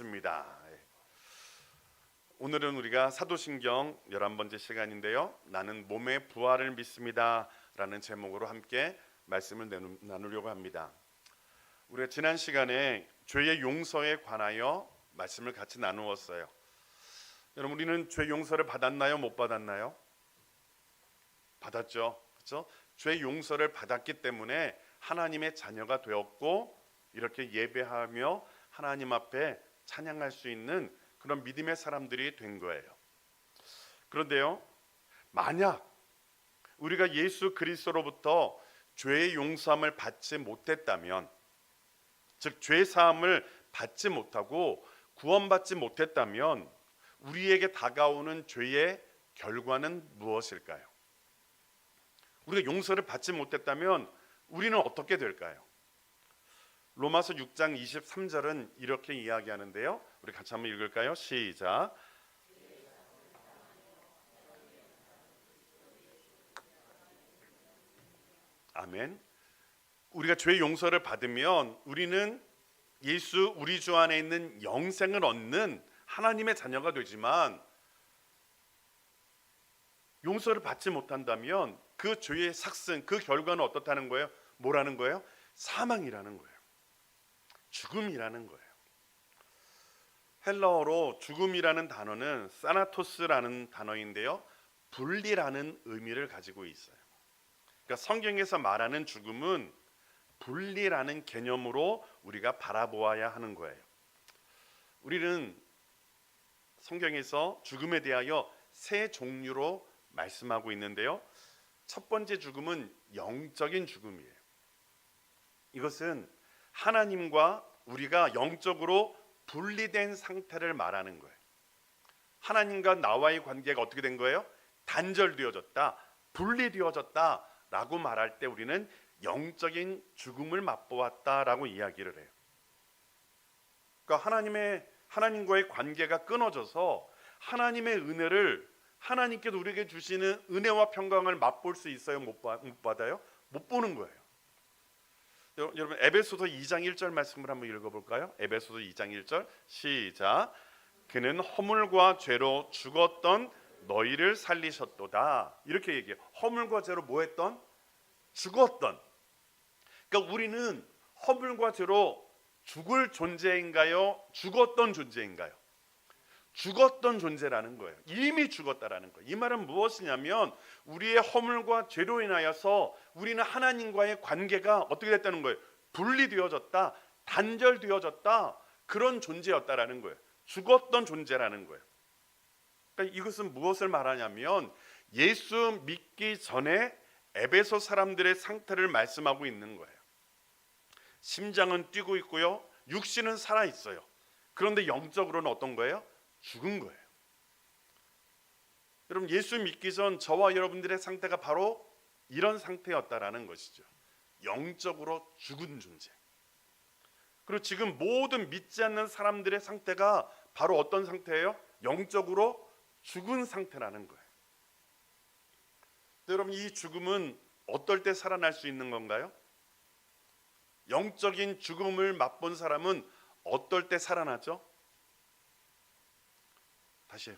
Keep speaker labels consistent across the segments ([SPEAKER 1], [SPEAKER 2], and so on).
[SPEAKER 1] 입니다. 오늘은 우리가 사도신경 11번째 시간인데요. 나는 몸의 부활을 믿습니다 라는 제목으로 함께 말씀을 나누려고 합니다. 우리가 지난 시간에 죄의 용서에 관하여 말씀을 같이 나누었어요. 여러분, 우리는 죄 용서를 받았나요? 못 받았나요? 받았죠. 그렇죠? 죄 용서를 받았기 때문에 하나님의 자녀가 되었고, 이렇게 예배하며 하나님 앞에 찬양할 수 있는 그런 믿음의 사람들이 된 거예요. 그런데요, 만약 우리가 예수 그리스도로부터 죄의 용서함을 받지 못했다면, 즉 죄 사함을 받지 못하고 구원받지 못했다면 우리에게 다가오는 죄의 결과는 무엇일까요? 우리가 용서를 받지 못했다면 우리는 어떻게 될까요? 로마서 6장 23절은 이렇게 이야기하는데요. 우리 같이 한번 읽을까요? 시작. 아멘. 우리가 죄 용서를 받으면 우리는 예수 우리 주 안에 있는 영생을 얻는 하나님의 자녀가 되지만, 용서를 받지 못한다면 그 죄의 삭슨, 그 결과는 어떻다는 거예요? 뭐라는 거예요? 사망이라는 거예요. 죽음이라는 거예요. 헬라어로 죽음이라는 단어는 사나토스라는 단어인데요, 분리라는 의미를 가지고 있어요. 그러니까 성경에서 말하는 죽음은 분리라는 개념으로 우리가 바라보아야 하는 거예요. 우리는 성경에서 죽음에 대하여 세 종류로 말씀하고 있는데요, 첫 번째 죽음은 영적인 죽음이에요. 이것은 하나님과 우리가 영적으로 분리된 상태를 말하는 거예요. 하나님과 나와의 관계가 어떻게 된 거예요? 단절되어졌다, 분리되어졌다 라고 말할 때 우리는 영적인 죽음을 맛보았다라고 이야기를 해요. 그러니까 하나님과의 관계가 끊어져서 하나님의 은혜를, 하나님께서 우리에게 주시는 은혜와 평강을 맛볼 수 있어요? 못 받아요? 못 보는 거예요. 여러분, 에베소서 2장 1절 말씀을 한번 읽어볼까요? 에베소서 2장 1절 시작. 그는 허물과 죄로 죽었던 너희를 살리셨도다. 이렇게 얘기해요. 허물과 죄로 뭐 했던? 죽었던. 그러니까 우리는 허물과 죄로 죽을 존재인가요? 죽었던 존재인가요? 죽었던 존재라는 거예요. 이미 죽었다라는 거예요. 이 말은 무엇이냐면 우리의 허물과 죄로 인하여서 우리는 하나님과의 관계가 어떻게 됐다는 거예요? 분리되어졌다, 단절되어졌다, 그런 존재였다라는 거예요. 죽었던 존재라는 거예요. 그러니까 이것은 무엇을 말하냐면 예수 믿기 전에 에베소 사람들의 상태를 말씀하고 있는 거예요. 심장은 뛰고 있고요, 육신은 살아 있어요. 그런데 영적으로는 어떤 거예요? 죽은 거예요. 여러분, 예수 믿기 전 저와 여러분들의 상태가 바로 이런 상태였다라는 것이죠. 영적으로 죽은 존재. 그리고 지금 모든 믿지 않는 사람들의 상태가 바로 어떤 상태예요? 영적으로 죽은 상태라는 거예요. 여러분, 이 죽음은 어떨 때 살아날 수 있는 건가요? 영적인 죽음을 맛본 사람은 어떨 때 살아나죠? 다시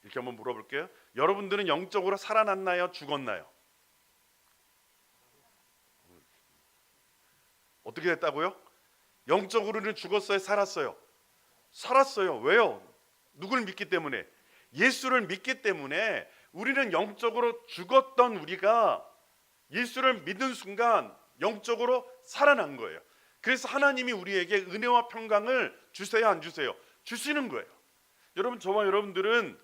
[SPEAKER 1] 이렇게 한번 물어볼게요. 여러분들은 영적으로 살아났나요? 죽었나요? 어떻게 됐다고요? 영적으로는 죽었어요? 살았어요? 살았어요. 왜요? 누굴 믿기 때문에? 예수를 믿기 때문에. 우리는 영적으로 죽었던 우리가 예수를 믿은 순간 영적으로 살아난 거예요. 그래서 하나님이 우리에게 은혜와 평강을 주세요, 안 주세요? 주시는 거예요. 여러분, 저와 여러분들은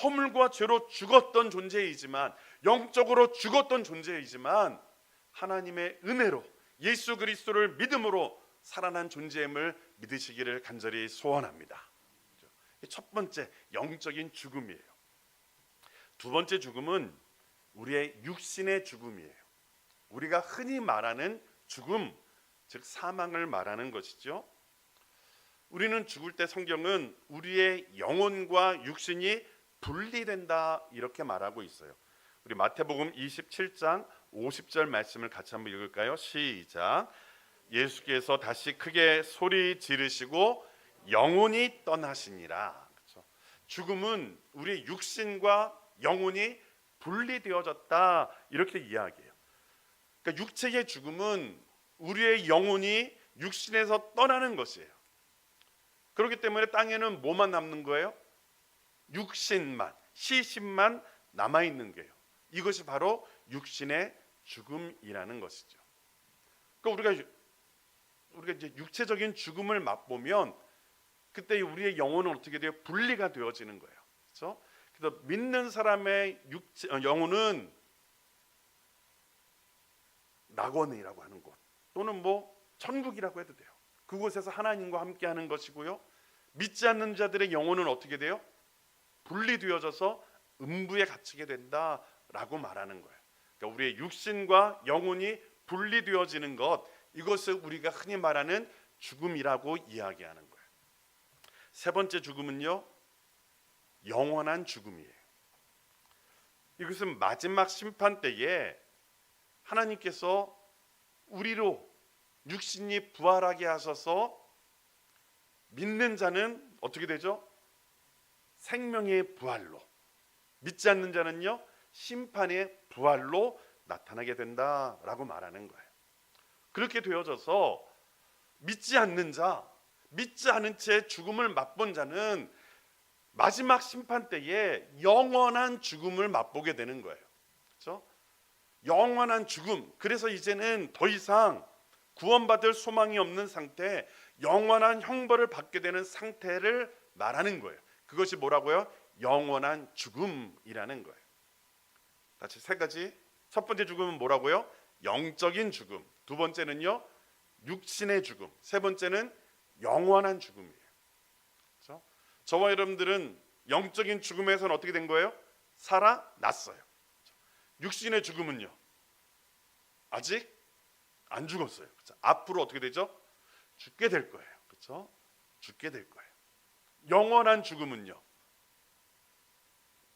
[SPEAKER 1] 허물과 죄로 죽었던 존재이지만, 영적으로 죽었던 존재이지만 하나님의 은혜로 예수 그리스도를 믿음으로 살아난 존재임을 믿으시기를 간절히 소원합니다. 첫 번째, 영적인 죽음이에요. 두 번째 죽음은 우리의 육신의 죽음이에요. 우리가 흔히 말하는 죽음, 즉 사망을 말하는 것이죠. 우리는 죽을 때 성경은 우리의 영혼과 육신이 분리된다 이렇게 말하고 있어요. 우리 마태복음 27장 50절 말씀을 같이 한번 읽을까요? 시작. 예수께서 다시 크게 소리 지르시고 영혼이 떠나시니라. 그렇죠? 죽음은 우리의 육신과 영혼이 분리되어졌다 이렇게 이야기해요. 그러니까 육체의 죽음은 우리의 영혼이 육신에서 떠나는 것이에요. 그렇기 때문에 땅에는 뭐만 남는 거예요? 육신만, 시신만 남아 있는 거예요. 이것이 바로 육신의 죽음이라는 것이죠. 그러니까 우리가 이제 육체적인 죽음을 맛보면 그때 우리의 영혼은 어떻게 돼요? 분리가 되어지는 거예요. 그렇죠? 그래서 믿는 사람의 영혼은 낙원이라고 하는 곳 또는 뭐 천국이라고 해도 돼요. 그곳에서 하나님과 함께하는 것이고요. 믿지 않는 자들의 영혼은 어떻게 돼요? 분리되어져서 음부에 갇히게 된다라고 말하는 거예요. 그러니까 우리의 육신과 영혼이 분리되어지는 것, 이것을 우리가 흔히 말하는 죽음이라고 이야기하는 거예요. 세 번째 죽음은요, 영원한 죽음이에요. 이것은 마지막 심판 때에 하나님께서 우리로 육신이 부활하게 하셔서 믿는 자는 어떻게 되죠? 생명의 부활로, 믿지 않는 자는요 심판의 부활로 나타나게 된다라고 말하는 거예요. 그렇게 되어져서 믿지 않는 자, 믿지 않은 채 죽음을 맛본 자는 마지막 심판 때에 영원한 죽음을 맛보게 되는 거예요. 그렇죠? 영원한 죽음. 그래서 이제는 더 이상 구원받을 소망이 없는 상태, 영원한 형벌을 받게 되는 상태를 말하는 거예요. 그것이 뭐라고요? 영원한 죽음이라는 거예요. 다시 세 가지. 첫 번째 죽음은 뭐라고요? 영적인 죽음. 두 번째는요, 육신의 죽음. 세 번째는 영원한 죽음이에요. 그렇죠? 저와 여러분들은 영적인 죽음에서는 어떻게 된 거예요? 살아났어요. 육신의 죽음은요, 아직 안 죽었어요. 그렇죠? 앞으로 어떻게 되죠? 죽게 될 거예요. 그렇죠? 죽게 될 거예요. 영원한 죽음은요,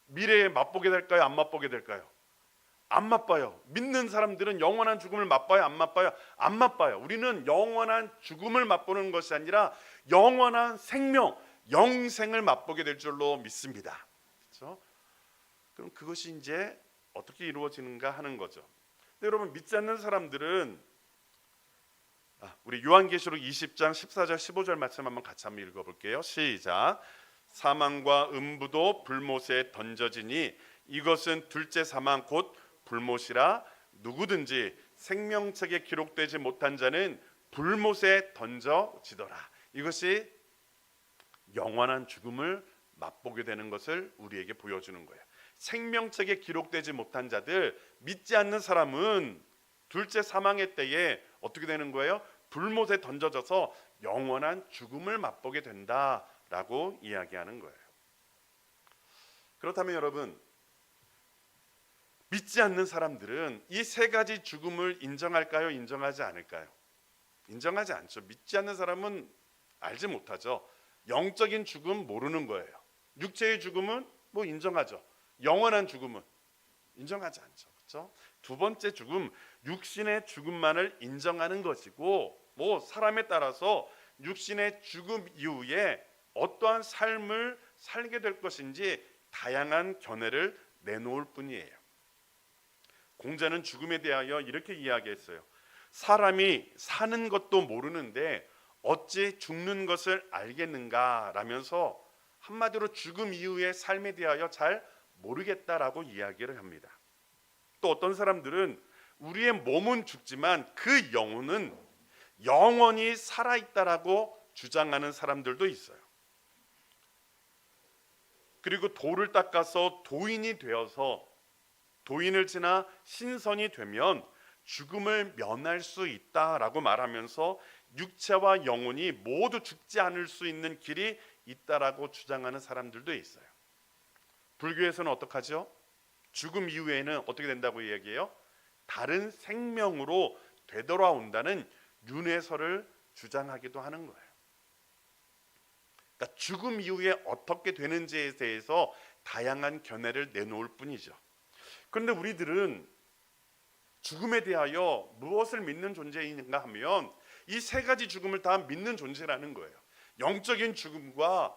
[SPEAKER 1] 미래에 맛보게 될까요? 안 맛보게 될까요? 안 맛봐요. 믿는 사람들은 영원한 죽음을 맛봐요? 안 맛봐요? 안 맛봐요. 우리는 영원한 죽음을 맛보는 것이 아니라 영원한 생명, 영생을 맛보게 될 줄로 믿습니다. 그렇죠? 그럼 그것이 이제 어떻게 이루어지는가 하는 거죠. 근데 여러분, 믿지 않는 사람들은 우리 요한계시록 20장 14절 15절 말씀 한번 같이 한번 읽어볼게요. 시작. 사망과 음부도 불못에 던져지니 이것은 둘째 사망 곧 불못이라. 누구든지 생명책에 기록되지 못한 자는 불못에 던져지더라. 이것이 영원한 죽음을 맛보게 되는 것을 우리에게 보여주는 거예요. 생명책에 기록되지 못한 자들, 믿지 않는 사람은 둘째 사망의 때에 어떻게 되는 거예요? 불못에 던져져서 영원한 죽음을 맛보게 된다라고 이야기하는 거예요. 그렇다면 여러분, 믿지 않는 사람들은 이 세 가지 죽음을 인정할까요? 인정하지 않을까요? 인정하지 않죠. 믿지 않는 사람은 알지 못하죠. 영적인 죽음 모르는 거예요. 육체의 죽음은 뭐 인정하죠. 영원한 죽음은 인정하지 않죠. 그렇죠? 두 번째 죽음, 육신의 죽음만을 인정하는 것이고, 뭐 사람에 따라서 육신의 죽음 이후에 어떠한 삶을 살게 될 것인지 다양한 견해를 내놓을 뿐이에요. 공자는 죽음에 대하여 이렇게 이야기했어요. 사람이 사는 것도 모르는데 어찌 죽는 것을 알겠는가 라면서 한마디로 죽음 이후의 삶에 대하여 잘 모르겠다라고 이야기를 합니다. 또 어떤 사람들은 우리의 몸은 죽지만 그 영혼은 영원히 살아있다라고 주장하는 사람들도 있어요. 그리고 돌을 닦아서 도인이 되어서 도인을 지나 신선이 되면 죽음을 면할 수 있다라고 말하면서 육체와 영혼이 모두 죽지 않을 수 있는 길이 있다라고 주장하는 사람들도 있어요. 불교에서는 어떡하죠? 죽음 이후에는 어떻게 된다고 이야기해요? 다른 생명으로 되돌아온다는 윤회설을 주장하기도 하는 거예요. 그러니까 죽음 이후에 어떻게 되는지에 대해서 다양한 견해를 내놓을 뿐이죠. 그런데 우리들은 죽음에 대하여 무엇을 믿는 존재인가 하면 이 세 가지 죽음을 다 믿는 존재라는 거예요. 영적인 죽음과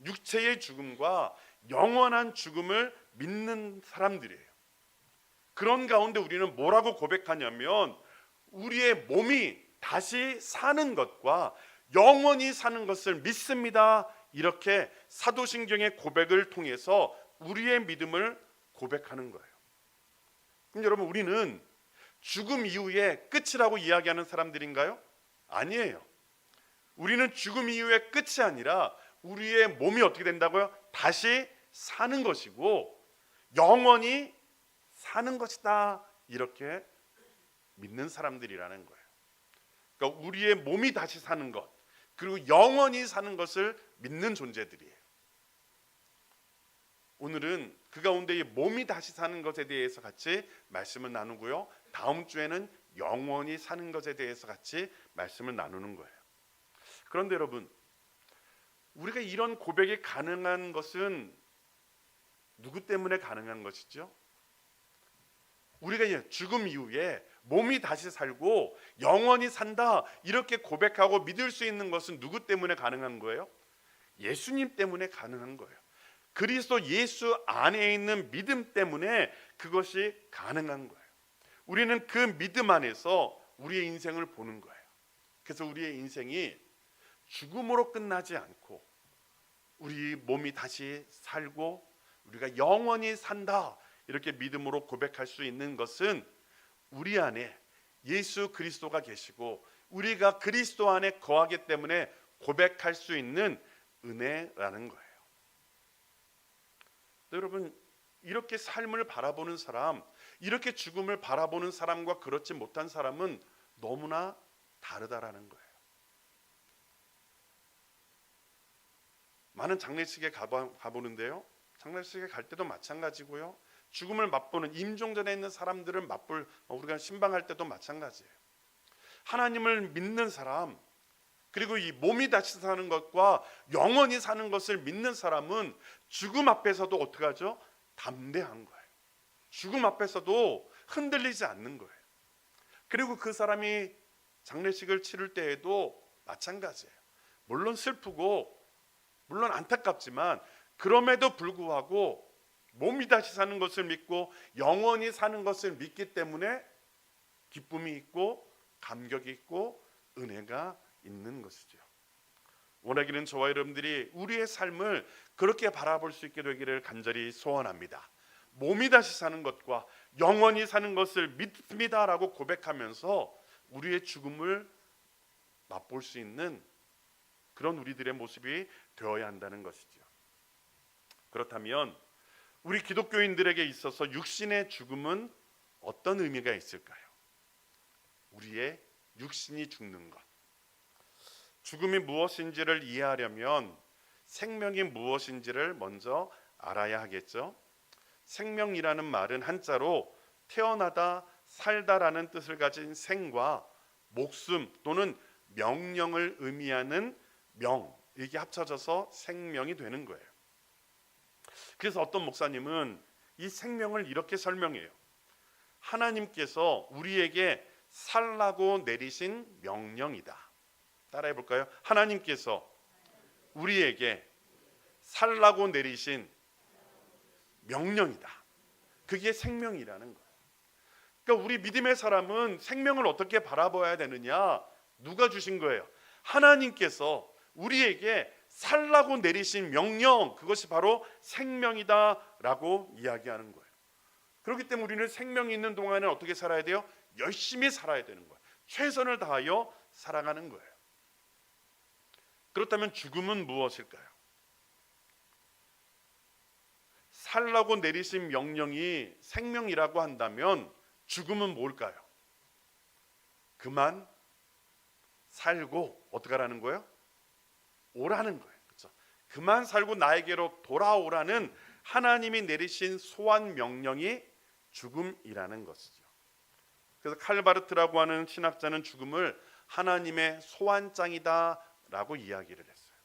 [SPEAKER 1] 육체의 죽음과 영원한 죽음을 믿는 사람들이에요. 그런 가운데 우리는 뭐라고 고백하냐면 우리의 몸이 다시 사는 것과 영원히 사는 것을 믿습니다. 이렇게 사도신경의 고백을 통해서 우리의 믿음을 고백하는 거예요. 그럼 여러분, 우리는 죽음 이후에 끝이라고 이야기하는 사람들인가요? 아니에요. 우리는 죽음 이후의 끝이 아니라 우리의 몸이 어떻게 된다고요? 다시 사는 것이고 영원히 사는 것이다. 이렇게 믿는 사람들이라는 거예요. 그러니까 우리의 몸이 다시 사는 것, 그리고 영원히 사는 것을 믿는 존재들이에요. 오늘은 그 가운데 이 몸이 다시 사는 것에 대해서 같이 말씀을 나누고요. 다음 주에는 영원히 사는 것에 대해서 같이 말씀을 나누는 거예요. 그런데 여러분, 우리가 이런 고백이 가능한 것은 누구 때문에 가능한 것이죠? 우리가 죽음 이후에 몸이 다시 살고 영원히 산다 이렇게 고백하고 믿을 수 있는 것은 누구 때문에 가능한 거예요? 예수님 때문에 가능한 거예요. 그리스도 예수 안에 있는 믿음 때문에 그것이 가능한 거예요. 우리는 그 믿음 안에서 우리의 인생을 보는 거예요. 그래서 우리의 인생이 죽음으로 끝나지 않고 우리 몸이 다시 살고 우리가 영원히 산다 이렇게 믿음으로 고백할 수 있는 것은 우리 안에 예수 그리스도가 계시고 우리가 그리스도 안에 거하기 때문에 고백할 수 있는 은혜라는 거예요. 여러분, 이렇게 삶을 바라보는 사람, 이렇게 죽음을 바라보는 사람과 그렇지 못한 사람은 너무나 다르다라는 거예요. 많은 장례식에 가보는데요, 장례식에 갈 때도 마찬가지고요, 죽음을 맛보는 임종전에 있는 사람들을 우리가 신방할 때도 마찬가지예요. 하나님을 믿는 사람, 그리고 이 몸이 다시 사는 것과 영원히 사는 것을 믿는 사람은 죽음 앞에서도 어떻게 하죠? 담대한 거예요. 죽음 앞에서도 흔들리지 않는 거예요. 그리고 그 사람이 장례식을 치를 때에도 마찬가지예요. 물론 슬프고 물론 안타깝지만 그럼에도 불구하고 몸이 다시 사는 것을 믿고 영원히 사는 것을 믿기 때문에 기쁨이 있고 감격이 있고 은혜가 있는 것이죠. 원하기는 저와 여러분들이 우리의 삶을 그렇게 바라볼 수 있게 되기를 간절히 소원합니다. 몸이 다시 사는 것과 영원히 사는 것을 믿습니다라고 고백하면서 우리의 죽음을 맛볼 수 있는 그런 우리들의 모습이 되어야 한다는 것이죠. 그렇다면 우리 기독교인들에게 있어서 육신의 죽음은 어떤 의미가 있을까요? 우리의 육신이 죽는 것. 죽음이 무엇인지를 이해하려면 생명이 무엇인지를 먼저 알아야 하겠죠. 생명이라는 말은 한자로 태어나다 살다라는 뜻을 가진 생과 목숨 또는 명령을 의미하는 명, 이게 합쳐져서 생명이 되는 거예요. 그래서 어떤 목사님은 이 생명을 이렇게 설명해요. 하나님께서 우리에게 살라고 내리신 명령이다. 따라해 볼까요? 하나님께서 우리에게 살라고 내리신 명령이다. 그게 생명이라는 거예요. 그러니까 우리 믿음의 사람은 생명을 어떻게 바라봐야 되느냐? 누가 주신 거예요? 하나님께서 우리에게 살라고 내리신 명령, 그것이 바로 생명이다라고 이야기하는 거예요. 그렇기 때문에 우리는 생명이 있는 동안에는 어떻게 살아야 돼요? 열심히 살아야 되는 거예요. 최선을 다하여 살아가는 거예요. 그렇다면 죽음은 무엇일까요? 살라고 내리신 명령이 생명이라고 한다면 죽음은 뭘까요? 그만 살고 어떻게 하라는 거예요? 오라는 거예요. 그렇죠? 그만 살고 나에게로 돌아오라는 하나님이 내리신 소환 명령이 죽음이라는 것이죠. 그래서 칼바르트라고 하는 신학자는 죽음을 하나님의 소환장이다라고 이야기를 했어요.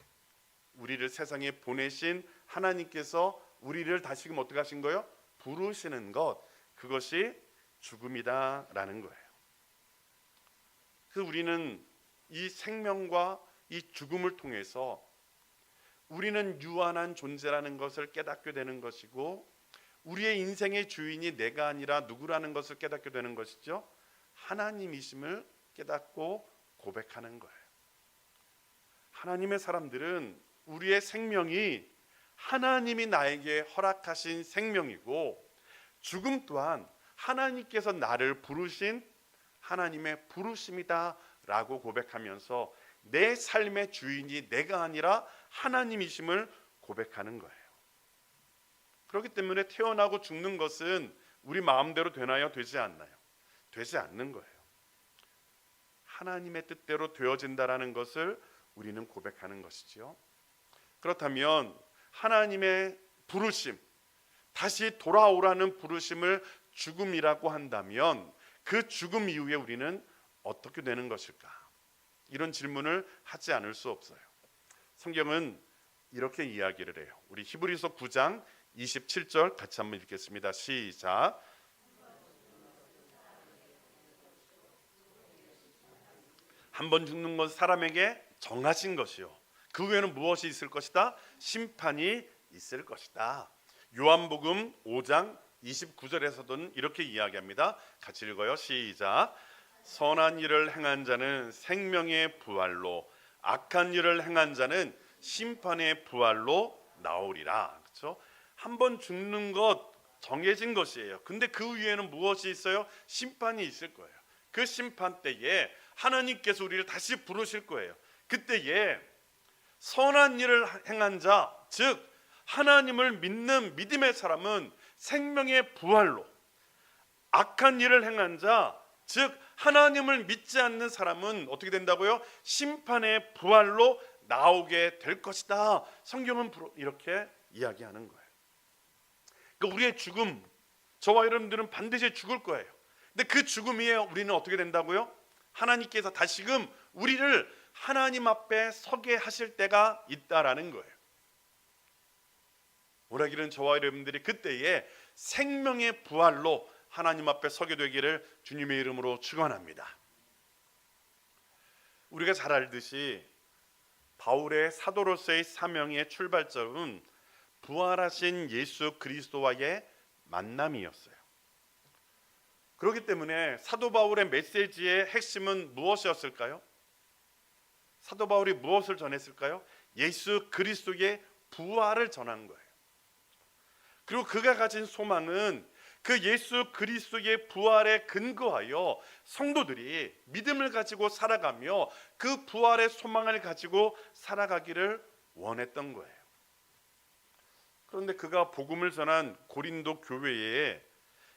[SPEAKER 1] 우리를 세상에 보내신 하나님께서 우리를 다시금 어떻게 하신 거예요? 부르시는 것, 그것이 죽음이다라는 거예요. 그래서 우리는 이 생명과 이 죽음을 통해서 우리는 유한한 존재라는 것을 깨닫게 되는 것이고, 우리의 인생의 주인이 내가 아니라 누구라는 것을 깨닫게 되는 것이죠. 하나님이심을 깨닫고 고백하는 거예요. 하나님의 사람들은 우리의 생명이 하나님이 나에게 허락하신 생명이고, 죽음 또한 하나님께서 나를 부르신 하나님의 부르심이다 라고 고백하면서 내 삶의 주인이 내가 아니라 하나님이심을 고백하는 거예요. 그렇기 때문에 태어나고 죽는 것은 우리 마음대로 되나요? 되지 않나요? 되지 않는 거예요. 하나님의 뜻대로 되어진다라는 것을 우리는 고백하는 것이지요. 그렇다면 하나님의 부르심, 다시 돌아오라는 부르심을 죽음이라고 한다면 그 죽음 이후에 우리는 어떻게 되는 것일까? 이런 질문을 하지 않을 수 없어요. 성경은 이렇게 이야기를 해요. 우리 히브리서 9장 27절 같이 한번 읽겠습니다. 시작. 한 번 죽는 건 사람에게 정하신 것이요, 그 후에는 무엇이 있을 것이다? 심판이 있을 것이다. 요한복음 5장 29절에서도 이렇게 이야기합니다. 같이 읽어요. 시작. 선한 일을 행한 자는 생명의 부활로, 악한 일을 행한 자는 심판의 부활로 나오리라. 그렇죠? 한 번 죽는 것 정해진 것이에요. 근데 그 위에는 무엇이 있어요? 심판이 있을 거예요. 그 심판 때에 하나님께서 우리를 다시 부르실 거예요. 그때에 선한 일을 행한 자, 즉 하나님을 믿는 믿음의 사람은 생명의 부활로, 악한 일을 행한 자, 즉 하나님을 믿지 않는 사람은 어떻게 된다고요? 심판의 부활로 나오게 될 것이다. 성경은 이렇게 이야기하는 거예요. 그러니까 우리의 죽음, 저와 여러분들은 반드시 죽을 거예요. 근데 그 죽음 위에 우리는 어떻게 된다고요? 하나님께서 다시금 우리를 하나님 앞에 서게 하실 때가 있다라는 거예요. 오라기는 저와 여러분들이 그때에 생명의 부활로 하나님 앞에 서게 되기를 주님의 이름으로 축원합니다. 우리가 잘 알듯이 바울의 사도로서의 사명의 출발점은 부활하신 예수 그리스도와의 만남이었어요. 그렇기 때문에 사도 바울의 메시지의 핵심은 무엇이었을까요? 사도 바울이 무엇을 전했을까요? 예수 그리스도의 부활을 전한 거예요. 그리고 그가 가진 소망은 그 예수 그리스도의 부활에 근거하여 성도들이 믿음을 가지고 살아가며 그 부활의 소망을 가지고 살아가기를 원했던 거예요. 그런데 그가 복음을 전한 고린도 교회에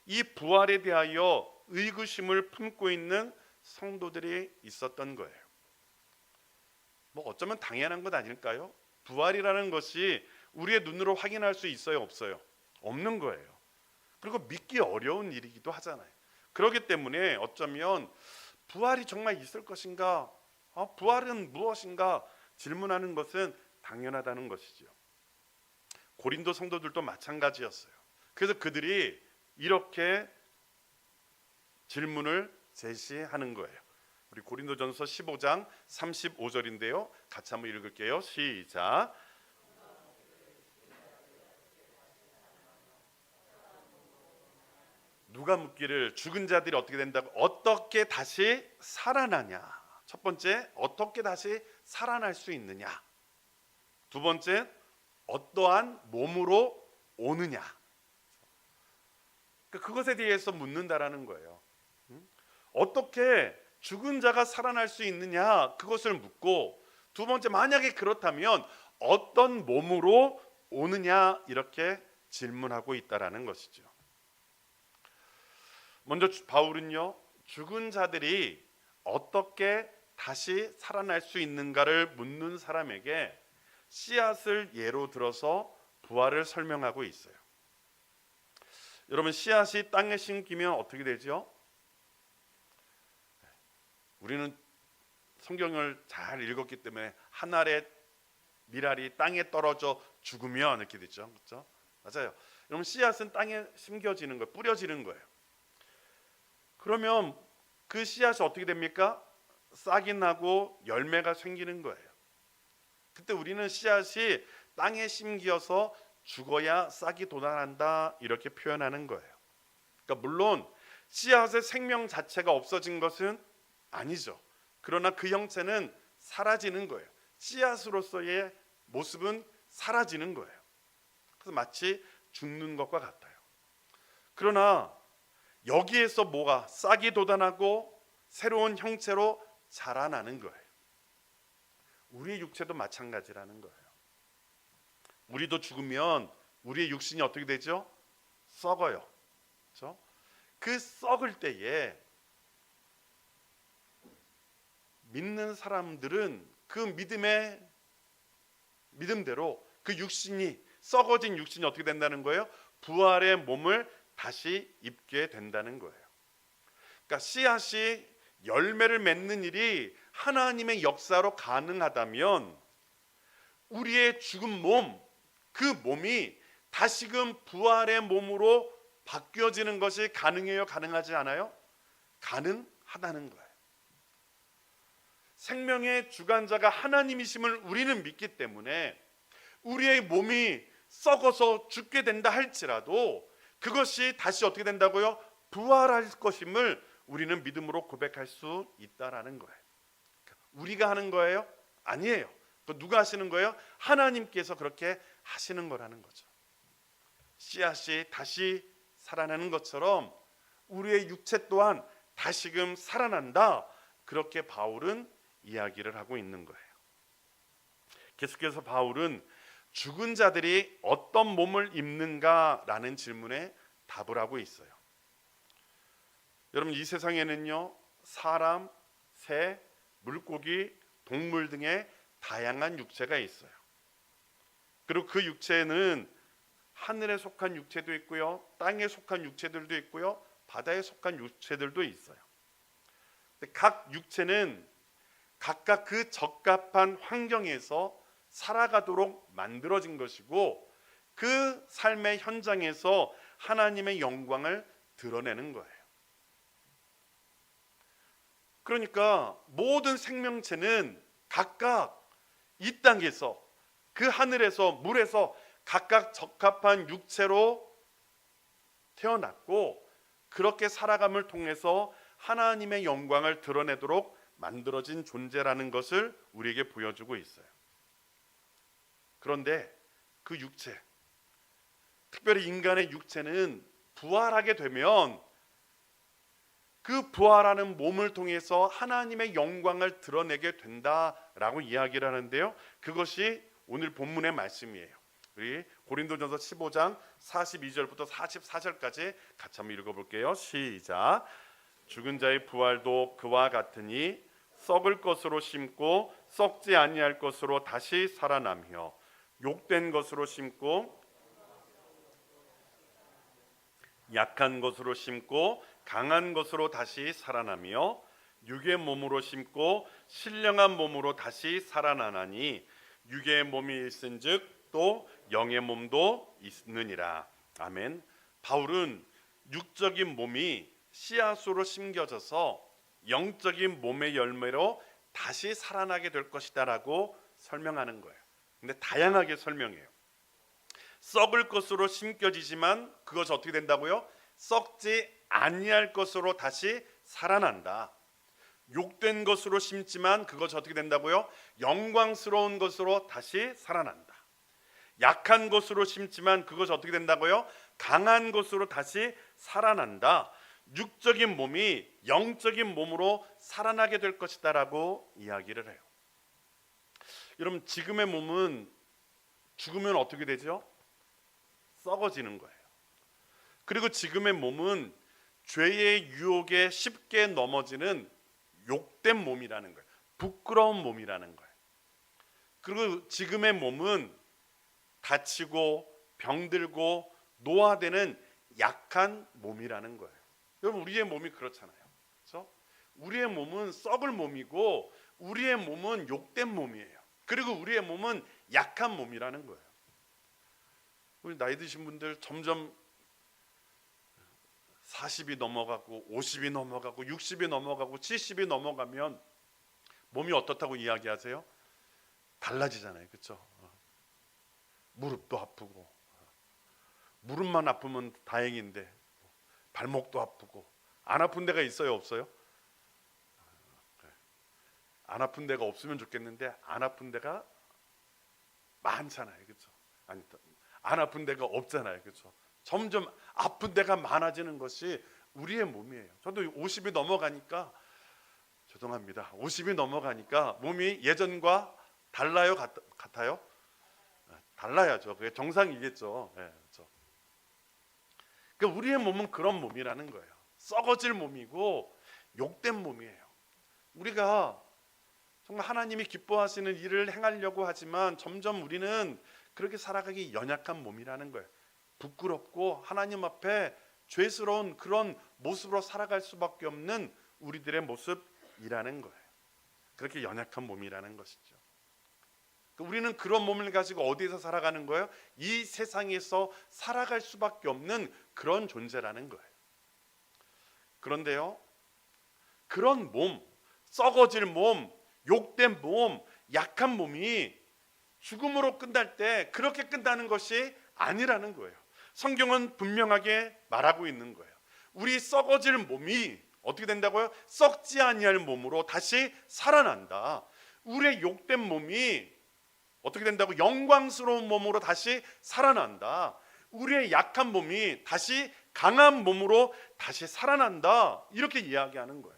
[SPEAKER 1] 이 부활에 대하여 의구심을 품고 있는 성도들이 있었던 거예요. 뭐 어쩌면 당연한 것 아닐까요? 부활이라는 것이 우리의 눈으로 확인할 수 있어요, 없어요? 없는 거예요. 그리고 믿기 어려운 일이기도 하잖아요. 그렇기 때문에 어쩌면 부활이 정말 있을 것인가, 부활은 무엇인가 질문하는 것은 당연하다는 것이죠. 고린도 성도들도 마찬가지였어요. 그래서 그들이 이렇게 질문을 제시하는 거예요. 우리 고린도전서 15장 35절인데요. 같이 한번 읽을게요. 시작. 누가 묻기를 죽은 자들이 어떻게 된다고? 어떻게 다시 살아나냐? 첫 번째, 어떻게 다시 살아날 수 있느냐? 두 번째, 어떠한 몸으로 오느냐? 그것에 대해서 묻는다라는 거예요. 어떻게 죽은 자가 살아날 수 있느냐? 그것을 묻고, 두 번째, 만약에 그렇다면 어떤 몸으로 오느냐? 이렇게 질문하고 있다라는 것이죠. 먼저 바울은요, 죽은 자들이 어떻게 다시 살아날 수 있는가를 묻는 사람에게 씨앗을 예로 들어서 부활을 설명하고 있어요. 여러분, 씨앗이 땅에 심기면 어떻게 되죠? 우리는 성경을 잘 읽었기 때문에 한 알의 밀알이 땅에 떨어져 죽으면 이렇게 되죠, 그렇죠? 맞아요. 여러분, 씨앗은 땅에 심겨지는 거예요, 뿌려지는 거예요. 그러면 그 씨앗이 어떻게 됩니까? 싹이 나고 열매가 생기는 거예요. 그때 우리는 씨앗이 땅에 심기어서 죽어야 싹이 돋아난다 이렇게 표현하는 거예요. 그러니까 물론 씨앗의 생명 자체가 없어진 것은 아니죠. 그러나 그 형체는 사라지는 거예요. 씨앗으로서의 모습은 사라지는 거예요. 그래서 마치 죽는 것과 같아요. 그러나 여기에서 뭐가 싹이 돋아나고 새로운 형체로 자라나는 거예요. 우리의 육체도 마찬가지라는 거예요. 우리도 죽으면 우리의 육신이 어떻게 되죠? 썩어요. 그렇죠? 그 썩을 때에 믿는 사람들은 그 믿음대로 그 육신이 썩어진 육신이 어떻게 된다는 거예요? 부활의 몸을 다시 입게 된다는 거예요. 그러니까 씨앗이 열매를 맺는 일이 하나님의 역사로 가능하다면 우리의 죽은 몸, 그 몸이 다시금 부활의 몸으로 바뀌어지는 것이 가능해요? 가능하지 않아요? 가능하다는 거예요. 생명의 주관자가 하나님이심을 우리는 믿기 때문에 우리의 몸이 썩어서 죽게 된다 할지라도 그것이 다시 어떻게 된다고요? 부활할 것임을 우리는 믿음으로 고백할 수 있다라는 거예요. 우리가 하는 거예요? 아니에요. 누가 하시는 거예요? 하나님께서 그렇게 하시는 거라는 거죠. 씨앗이 다시 살아나는 것처럼 우리의 육체 또한 다시금 살아난다. 그렇게 바울은 이야기를 하고 있는 거예요. 계속해서 바울은 죽은 자들이 어떤 몸을 입는가라는 질문에 답을 하고 있어요. 여러분, 이 세상에는요, 사람, 새, 물고기, 동물 등의 다양한 육체가 있어요. 그리고 그 육체는 하늘에 속한 육체도 있고요, 땅에 속한 육체들도 있고요, 바다에 속한 육체들도 있어요. 각 육체는 각각 그 적합한 환경에서 살아가도록 만들어진 것이고 그 삶의 현장에서 하나님의 영광을 드러내는 거예요. 그러니까 모든 생명체는 각각 이 땅에서 그 하늘에서 물에서 각각 적합한 육체로 태어났고 그렇게 살아감을 통해서 하나님의 영광을 드러내도록 만들어진 존재라는 것을 우리에게 보여주고 있어요. 그런데 그 육체, 특별히 인간의 육체는 부활하게 되면 그 부활하는 몸을 통해서 하나님의 영광을 드러내게 된다라고 이야기를 하는데요, 그것이 오늘 본문의 말씀이에요. 우리 고린도전서 15장 42절부터 44절까지 같이 한번 읽어볼게요. 시작. 죽은 자의 부활도 그와 같으니 썩을 것으로 심고 썩지 아니할 것으로 다시 살아나며 욕된 것으로 심고 약한 것으로 심고 강한 것으로 다시 살아나며 육의 몸으로 심고 신령한 몸으로 다시 살아나나니 육의 몸이 있은즉 또 영의 몸도 있느니라. 아멘. 바울은 육적인 몸이 씨앗으로 심겨져서 영적인 몸의 열매로 다시 살아나게 될 것이다라고 설명하는 거예요. 근데 다양하게 설명해요. 썩을 것으로 심겨지지만 그것이 어떻게 된다고요? 썩지 아니할 것으로 다시 살아난다. 욕된 것으로 심지만 그것이 어떻게 된다고요? 영광스러운 것으로 다시 살아난다. 약한 것으로 심지만 그것이 어떻게 된다고요? 강한 것으로 다시 살아난다. 육적인 몸이 영적인 몸으로 살아나게 될 것이다라고 이야기를 해요. 여러분, 지금의 몸은 죽으면 어떻게 되죠? 썩어지는 거예요. 그리고 지금의 몸은 죄의 유혹에 쉽게 넘어지는 욕된 몸이라는 거예요. 부끄러운 몸이라는 거예요. 그리고 지금의 몸은 다치고 병들고 노화되는 약한 몸이라는 거예요. 여러분, 우리의 몸이 그렇잖아요. 그렇죠? 우리의 몸은 썩을 몸이고 우리의 몸은 욕된 몸이에요. 그리고 우리의 몸은 약한 몸이라는 거예요. 우리 나이 드신 분들 점점 40이 넘어가고 50이 넘어가고 60이 넘어가고 70이 넘어가면 몸이 어떻다고 이야기하세요? 달라지잖아요. 그렇죠? 무릎도 아프고, 무릎만 아프면 다행인데 발목도 아프고, 안 아픈 데가 있어요, 없어요? 안 아픈 데가 없으면 좋겠는데 안 아픈 데가 많잖아요. 그렇죠? 아니, 안 아픈 데가 없잖아요. 그렇죠? 점점 아픈 데가 많아지는 것이 우리의 몸이에요. 저도 50이 넘어가니까, 죄송합니다, 50이 넘어가니까 몸이 예전과 달라요, 같아요? 달라야죠. 그게 정상이겠죠. 네, 그렇죠. 그러니까 우리의 몸은 그런 몸이라는 거예요. 썩어질 몸이고 욕된 몸이에요. 우리가 정말 하나님이 기뻐하시는 일을 행하려고 하지만 점점 우리는 그렇게 살아가기 연약한 몸이라는 거예요. 부끄럽고 하나님 앞에 죄스러운 그런 모습으로 살아갈 수밖에 없는 우리들의 모습이라는 거예요. 그렇게 연약한 몸이라는 것이죠. 우리는 그런 몸을 가지고 어디에서 살아가는 거예요? 이 세상에서 살아갈 수밖에 없는 그런 존재라는 거예요. 그런데요, 그런 몸, 썩어질 몸, 욕된 몸, 약한 몸이 죽음으로 끝날 때 그렇게 끝나는 것이 아니라는 거예요. 성경은 분명하게 말하고 있는 거예요. 우리 썩어질 몸이 어떻게 된다고요? 썩지 아니할 몸으로 다시 살아난다. 우리의 욕된 몸이 어떻게 된다고? 영광스러운 몸으로 다시 살아난다. 우리의 약한 몸이 다시 강한 몸으로 다시 살아난다. 이렇게 이야기하는 거예요.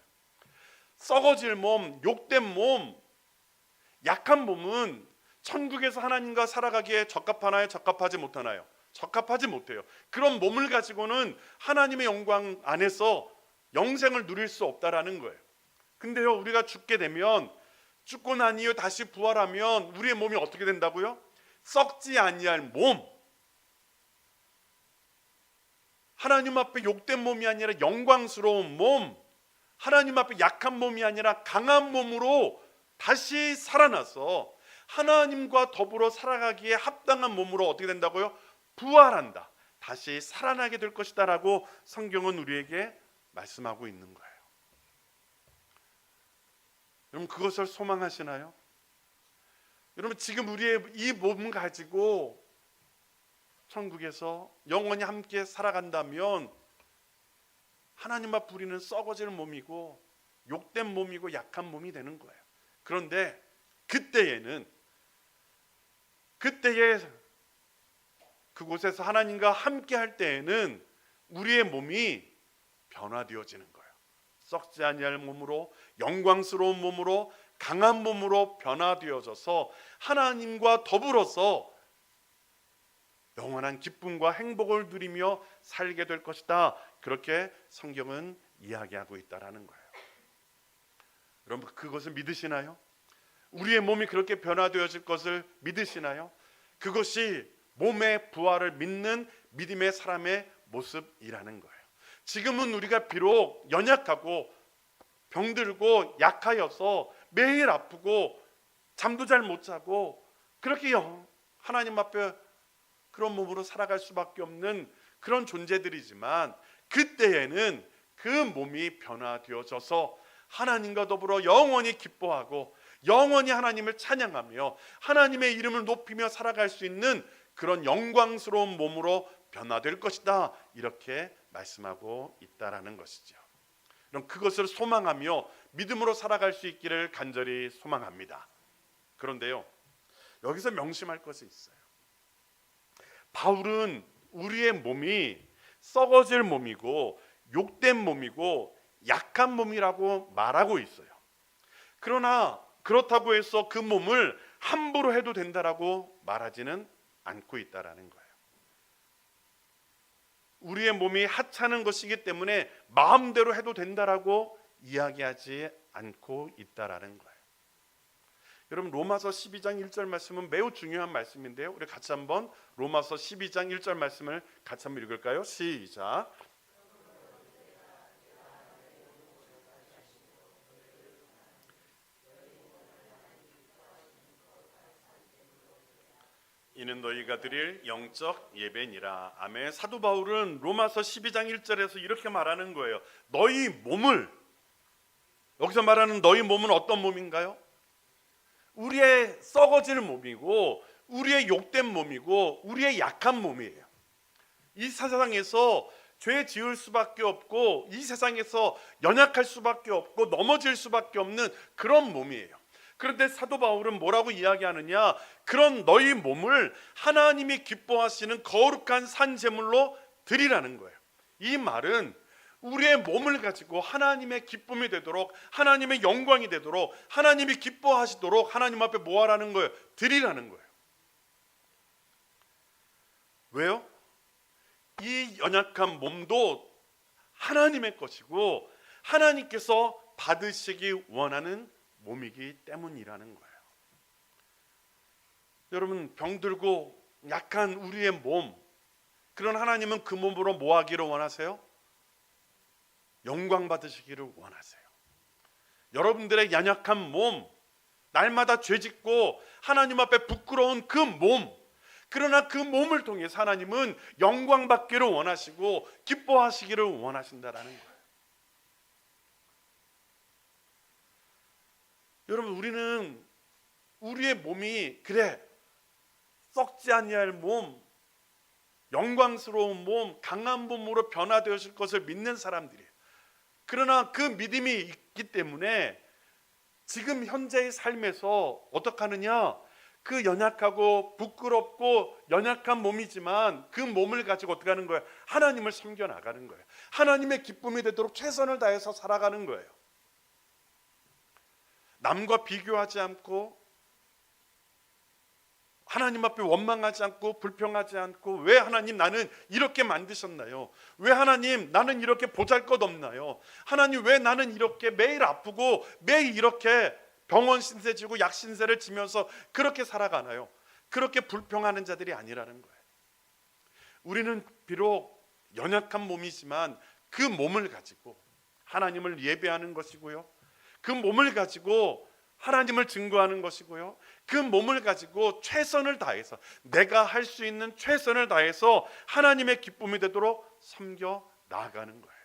[SPEAKER 1] 썩어질 몸, 욕된 몸, 약한 몸은 천국에서 하나님과 살아가기에 적합하나요? 적합하지 못하나요? 적합하지 못해요. 그런 몸을 가지고는 하나님의 영광 안에서 영생을 누릴 수 없다라는 거예요. 근데요, 우리가 죽게 되면, 죽고 난 이후 다시 부활하면 우리의 몸이 어떻게 된다고요? 썩지 아니할 몸, 하나님 앞에 욕된 몸이 아니라 영광스러운 몸, 하나님 앞에 약한 몸이 아니라 강한 몸으로 다시 살아나서 하나님과 더불어 살아가기에 합당한 몸으로 어떻게 된다고요? 부활한다. 다시 살아나게 될 것이다 라고 성경은 우리에게 말씀하고 있는 거예요. 여러분, 그것을 소망하시나요? 여러분, 지금 우리의 이 몸을 가지고 천국에서 영원히 함께 살아간다면 하나님 앞 우리는 썩어질 몸이고 욕된 몸이고 약한 몸이 되는 거예요. 그런데 그때에 그곳에서 하나님과 함께 할 때에는 우리의 몸이 변화되어지는 거예요. 썩지 아니할 몸으로, 영광스러운 몸으로, 강한 몸으로 변화되어져서 하나님과 더불어서 영원한 기쁨과 행복을 누리며 살게 될 것이다. 그렇게 성경은 이야기하고 있다라는 거예요. 여러분, 그것을 믿으시나요? 우리의 몸이 그렇게 변화되어질 것을 믿으시나요? 그것이 몸의 부활을 믿는 믿음의 사람의 모습이라는 거예요. 지금은 우리가 비록 연약하고 병들고 약하여서 매일 아프고 잠도 잘 못 자고 그렇게 하나님 앞에 그런 몸으로 살아갈 수밖에 없는 그런 존재들이지만, 그때에는 그 몸이 변화되어져서 하나님과 더불어 영원히 기뻐하고 영원히 하나님을 찬양하며 하나님의 이름을 높이며 살아갈 수 있는 그런 영광스러운 몸으로 변화될 것이다. 이렇게 말씀하고 있다라는 것이죠. 그럼 그것을 소망하며 믿음으로 살아갈 수 있기를 간절히 소망합니다. 그런데요, 여기서 명심할 것이 있어요. 바울은 우리의 몸이 썩어질 몸이고 욕된 몸이고 약한 몸이라고 말하고 있어요. 그러나 그렇다고 해서 그 몸을 함부로 해도 된다라고 말하지는 않고 있다라는 거예요. 우리의 몸이 하찮은 것이기 때문에 마음대로 해도 된다라고 이야기하지 않고 있다라는 거예요. 여러분, 로마서 12장 1절 말씀은 매우 중요한 말씀인데요, 우리 같이 한번 로마서 12장 1절 말씀을 같이 한번 읽을까요? 시작. 이는 너희가 드릴 영적 예배니라. 아멘. 사도 바울은 로마서 12장 1절에서 이렇게 말하는 거예요. 너희 몸을, 여기서 말하는 너희 몸은 어떤 몸인가요? 우리의 썩어질 몸이고 우리의 욕된 몸이고 우리의 약한 몸이에요. 이 세상에서 죄 지을 수밖에 없고 이 세상에서 연약할 수밖에 없고 넘어질 수밖에 없는 그런 몸이에요. 그런데 사도 바울은 뭐라고 이야기하느냐? 그런 너희 몸을 하나님이 기뻐하시는 거룩한 산 제물로 드리라는 거예요. 이 말은 우리의 몸을 가지고 하나님의 기쁨이 되도록, 하나님의 영광이 되도록, 하나님이 기뻐하시도록 하나님 앞에 뭐 하라는 거예요? 드리라는 거예요. 왜요? 이 연약한 몸도 하나님의 것이고 하나님께서 받으시기 원하는 몸이기 때문이라는 거예요. 여러분, 병들고 약한 우리의 몸, 그런 하나님은 그 몸으로 뭐 하기를 원하세요? 영광 받으시기를 원하세요. 여러분들의 연약한 몸, 날마다 죄짓고 하나님 앞에 부끄러운 그 몸, 그러나 그 몸을 통해서 하나님은 영광 받기를 원하시고 기뻐하시기를 원하신다라는 거예요. 여러분, 우리는 우리의 몸이 그래 썩지 아니할 몸, 영광스러운 몸, 강한 몸으로 변화되실 것을 믿는 사람들이에요. 그러나 그 믿음이 있기 때문에 지금 현재의 삶에서 어떻게 하느냐? 그 연약하고 부끄럽고 연약한 몸이지만 그 몸을 가지고 어떻게 하는 거예요? 하나님을 섬겨 나가는 거예요. 하나님의 기쁨이 되도록 최선을 다해서 살아가는 거예요. 남과 비교하지 않고 하나님 앞에 원망하지 않고 불평하지 않고, 왜 하나님 나는 이렇게 만드셨나요? 왜 하나님 나는 이렇게 보잘것없나요? 하나님 왜 나는 이렇게 매일 아프고 매일 이렇게 병원 신세 지고 약 신세를 지면서 그렇게 살아가나요? 그렇게 불평하는 자들이 아니라는 거예요. 우리는 비록 연약한 몸이지만 그 몸을 가지고 하나님을 예배하는 것이고요, 그 몸을 가지고 하나님을 증거하는 것이고요, 그 몸을 가지고 최선을 다해서 내가 할 수 있는 최선을 다해서 하나님의 기쁨이 되도록 섬겨 나아가는 거예요.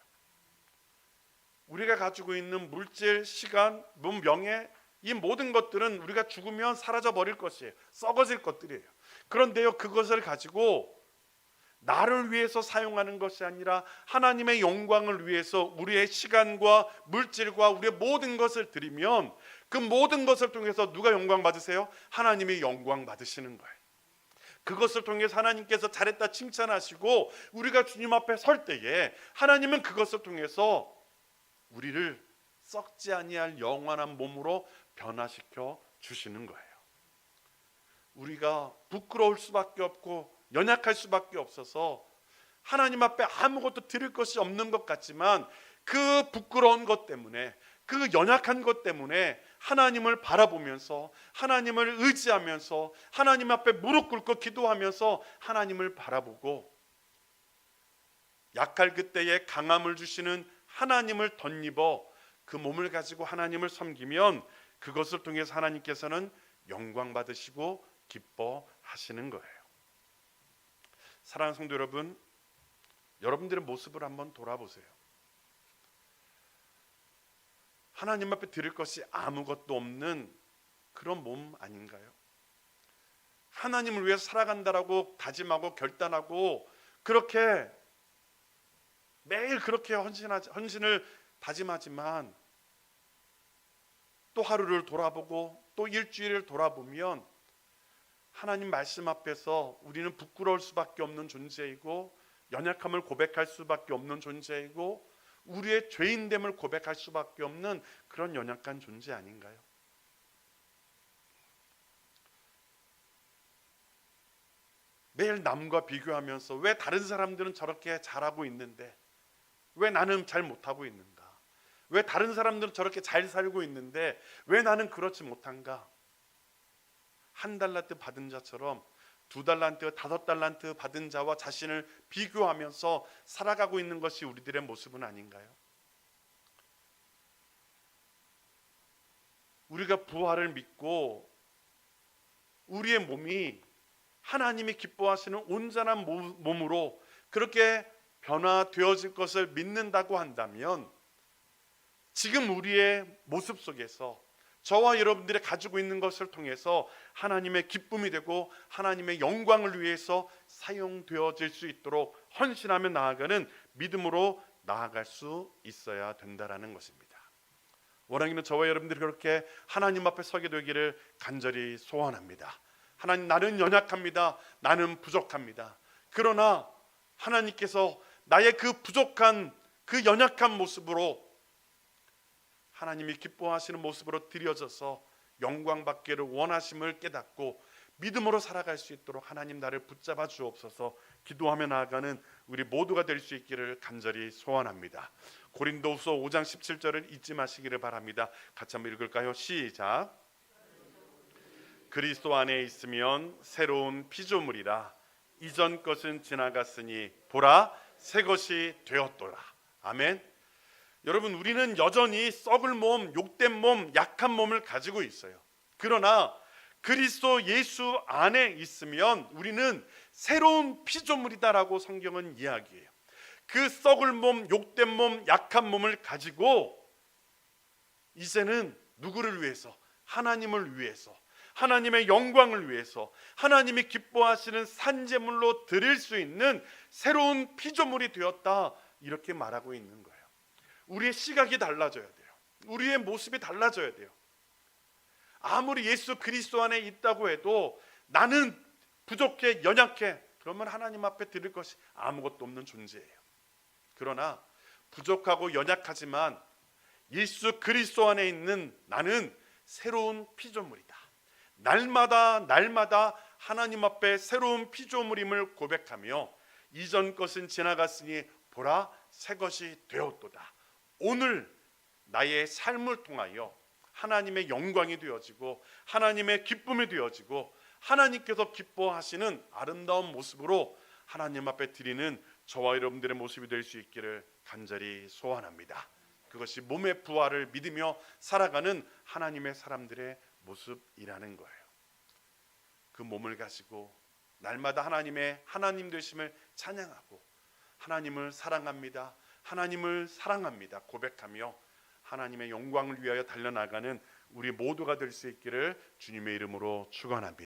[SPEAKER 1] 우리가 가지고 있는 물질, 시간, 명예, 이 모든 것들은 우리가 죽으면 사라져 버릴 것이에요. 썩어질 것들이에요. 그런데요, 그것을 가지고 나를 위해서 사용하는 것이 아니라 하나님의 영광을 위해서 우리의 시간과 물질과 우리의 모든 것을 드리면 그 모든 것을 통해서 누가 영광 받으세요? 하나님이 영광 받으시는 거예요. 그것을 통해서 하나님께서 잘했다 칭찬하시고 우리가 주님 앞에 설 때에 하나님은 그것을 통해서 우리를 썩지 아니할 영원한 몸으로 변화시켜 주시는 거예요. 우리가 부끄러울 수밖에 없고 연약할 수밖에 없어서 하나님 앞에 아무것도 드릴 것이 없는 것 같지만 그 부끄러운 것 때문에, 그 연약한 것 때문에 하나님을 바라보면서 하나님을 의지하면서 하나님 앞에 무릎 꿇고 기도하면서 하나님을 바라보고 약할 그때에 강함을 주시는 하나님을 덧입어 그 몸을 가지고 하나님을 섬기면 그것을 통해서 하나님께서는 영광 받으시고 기뻐하시는 거예요. 사랑하는 성도 여러분, 여러분들의 모습을 한번 돌아보세요. 하나님 앞에 드릴 것이 아무것도 없는 그런 몸 아닌가요? 하나님을 위해서 살아간다라고 다짐하고 결단하고 그렇게 매일 그렇게 헌신을 다짐하지만 또 하루를 돌아보고 또 일주일을 돌아보면 하나님 말씀 앞에서 우리는 부끄러울 수밖에 없는 존재이고 연약함을 고백할 수밖에 없는 존재이고 우리의 죄인됨을 고백할 수밖에 없는 그런 연약한 존재 아닌가요? 매일 남과 비교하면서 왜 다른 사람들은 저렇게 잘하고 있는데 왜 나는 잘 못하고 있는가? 왜 다른 사람들은 저렇게 잘 살고 있는데 왜 나는 그렇지 못한가? 한 달란트 받은 자처럼 2달란트, 5달란트 받은 자와 자신을 비교하면서 살아가고 있는 것이 우리들의 모습은 아닌가요? 우리가 부활을 믿고 우리의 몸이 하나님이 기뻐하시는 온전한 몸으로 그렇게 변화되어질 것을 믿는다고 한다면 지금 우리의 모습 속에서 저와 여러분들이 가지고 있는 것을 통해서 하나님의 기쁨이 되고 하나님의 영광을 위해서 사용되어질 수 있도록 헌신하며 나아가는 믿음으로 나아갈 수 있어야 된다라는 것입니다. 원하기는 저와 여러분들이 그렇게 하나님 앞에 서게 되기를 간절히 소원합니다. 하나님, 나는 연약합니다. 나는 부족합니다. 그러나 하나님께서 나의 그 부족한 그 연약한 모습으로 하나님이 기뻐하시는 모습으로 드려져서 영광 받기를 원하심을 깨닫고 믿음으로 살아갈 수 있도록 하나님 나를 붙잡아 주옵소서. 기도하며 나아가는 우리 모두가 될 수 있기를 간절히 소원합니다. 고린도후서 5장 17절을 잊지 마시기를 바랍니다. 같이 한번 읽을까요? 시작. 그리스도 안에 있으면 새로운 피조물이라. 이전 것은 지나갔으니 보라 새 것이 되었도다. 아멘. 여러분, 우리는 여전히 썩을 몸, 욕된 몸, 약한 몸을 가지고 있어요. 그러나 그리스도 예수 안에 있으면 우리는 새로운 피조물이다라고 성경은 이야기해요. 그 썩을 몸, 욕된 몸, 약한 몸을 가지고 이제는 누구를 위해서? 하나님을 위해서, 하나님의 영광을 위해서, 하나님이 기뻐하시는 산제물로 드릴 수 있는 새로운 피조물이 되었다, 이렇게 말하고 있는 거예요. 우리의 시각이 달라져야 돼요. 우리의 모습이 달라져야 돼요. 아무리 예수 그리스도 안에 있다고 해도 나는 부족해, 연약해, 그러면 하나님 앞에 드릴 것이 아무것도 없는 존재예요. 그러나 부족하고 연약하지만 예수 그리스도 안에 있는 나는 새로운 피조물이다. 날마다 하나님 앞에 새로운 피조물임을 고백하며 이전 것은 지나갔으니 보라 새 것이 되었도다. 오늘 나의 삶을 통하여 하나님의 영광이 되어지고 하나님의 기쁨이 되어지고 하나님께서 기뻐하시는 아름다운 모습으로 하나님 앞에 드리는 저와 여러분들의 모습이 될 수 있기를 간절히 소원합니다. 그것이 몸의 부활을 믿으며 살아가는 하나님의 사람들의 모습이라는 거예요. 그 몸을 가지고 날마다 하나님의 하나님 되심을 찬양하고 하나님을 사랑합니다, 하나님을 사랑합니다 고백하며 하나님의 영광을 위하여 달려나가는 우리 모두가 될 수 있기를 주님의 이름으로 축원합니다.